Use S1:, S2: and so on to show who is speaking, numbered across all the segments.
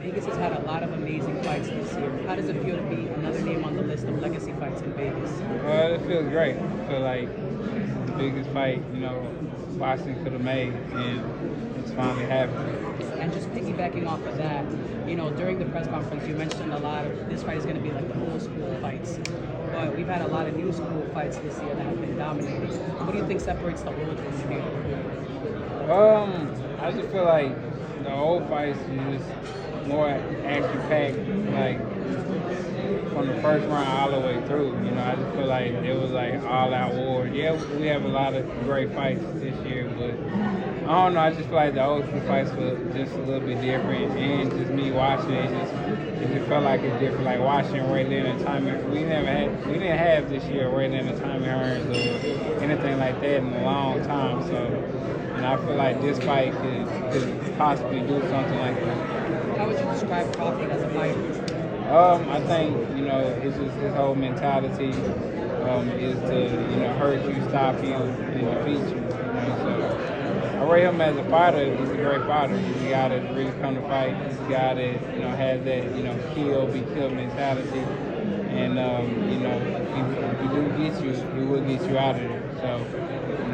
S1: Vegas has had a lot of amazing fights this year. How does it feel to be another name on the list of legacy fights in Vegas?
S2: It feels great. I feel like the biggest fight, boxing could have made, and it's finally happening.
S1: And just piggybacking off of that, during the press conference, you mentioned a lot of this fight is going to be like the old school fights. But we've had a lot of new school fights this year that have been dominating. What do you think separates the old from the new?
S2: I just feel like the old fights is just more action-packed, like from the first round all the way through. I just feel like it was like all-out war. Yeah, we have a lot of great fights this year, but I don't know. I just feel like the old school fights were just a little bit different, and just me watching it just felt like it's different. Like watching Ray Leonard and Tommy, we didn't have this year Ray Leonard and Tommy Hearns or anything like that in a long time. So, I feel like this fight could possibly do something like that.
S1: How would you describe Crawford as a fighter?
S2: I think, it's just his whole mentality is to, hurt you, stop you, and defeat you. So I rate him as a fighter. He's a great fighter. He's a guy that really come to fight. He's a guy that, has that, kill, be killed mentality. And, if he do get you, he will get you out of there. So,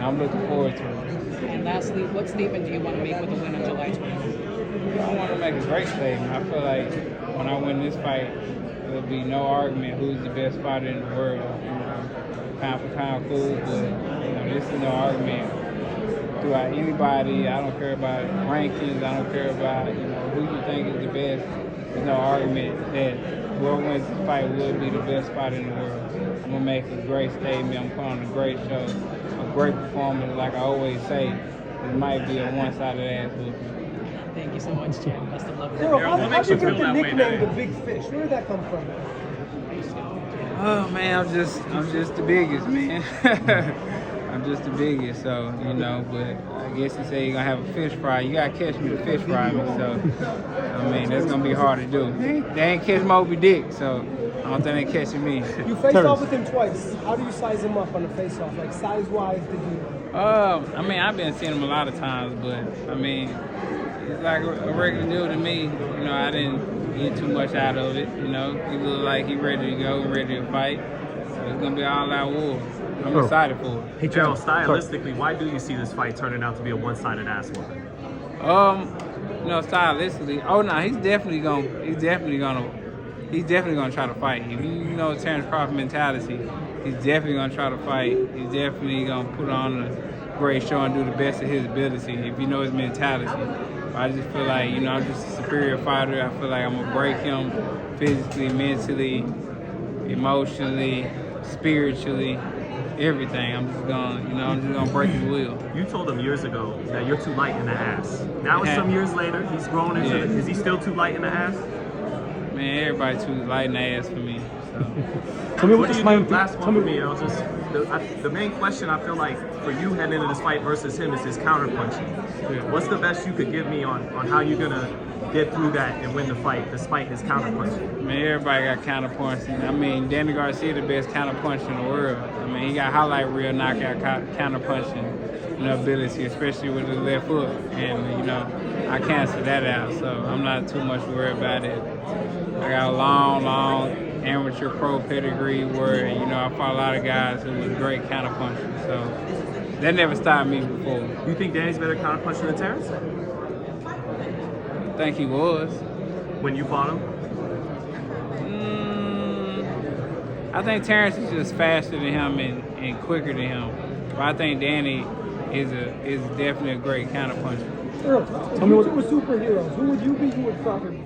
S2: I'm looking forward to it.
S1: And lastly, what statement do you want to make with a win on July 20th?
S2: I want to make a great statement. I feel like when I win this fight, there'll be no argument who's the best fighter in the world. Pound for pound, cool, but this is no argument throughout anybody. I don't care about rankings. I don't care about who you think is the best. There's no argument that whoever wins this fight will be the best fighter in the world. I'm gonna make a great statement. I'm putting on a great show, a great performance. Like I always say, it might be a one-sided ass whooping.
S1: Thank you so much, Chad. Best of luck.
S3: Errol, how did you get the nickname the Big Fish? Where did that come from?
S2: Oh man, I'm just the biggest, man. I'm just the biggest, so but I guess you say you're gonna have a fish fry. You gotta catch me to fish fry me, so that's gonna be hard to do. They ain't catch Moby Dick, so I don't think they catching me.
S3: You faced off with him twice. How do you size him up on the face-off? Like size-wise, did you?
S2: I've been seeing him a lot of times, but it's like a regular dude to me. I didn't get too much out of it. He looked like he ready to go, ready to fight. So it's gonna be all out war. I'm excited for it.
S4: Hey, Gerald, stylistically, why do you see this fight turning out to be a one-sided ass whooping?
S2: Stylistically, he's definitely gonna try to fight. If you know Terence Crawford mentality, he's definitely gonna try to fight. He's definitely gonna put on a great show and do the best of his ability. If you know his mentality, I just feel like I'm just a superior fighter. I feel like I'm gonna break him physically, mentally, emotionally, spiritually. Everything. I'm just gonna break his will.
S4: You told him years ago that you're too light in the ass. Now it's some years later, he's grown into it. Is he still too light in the ass?
S2: Man, everybody too light in the ass for me. So.
S4: What do you do? Last one for me, the main question I feel like for you heading into this fight versus him is his counter punching.
S2: Yeah.
S4: What's the best you could give me on how you're gonna get through that and win the fight despite his counter punching?
S2: Man, everybody got counter punching. Danny Garcia the best counter puncher in the world. He got highlight reel knockout counter punching ability, especially with the left hook. And I cancel that out, so I'm not too much worried about it. I got a long amateur pro pedigree where I fought a lot of guys who was great counter punchers. So that never stopped me before.
S4: You think Danny's better counter puncher than Terence?
S2: I think he was.
S4: When you fought him?
S2: I think Terence is just faster than him and quicker than him. But I think Danny is definitely a great counter puncher.
S3: Errol, tell me what superheroes. Who would you be? Who would Crawford be?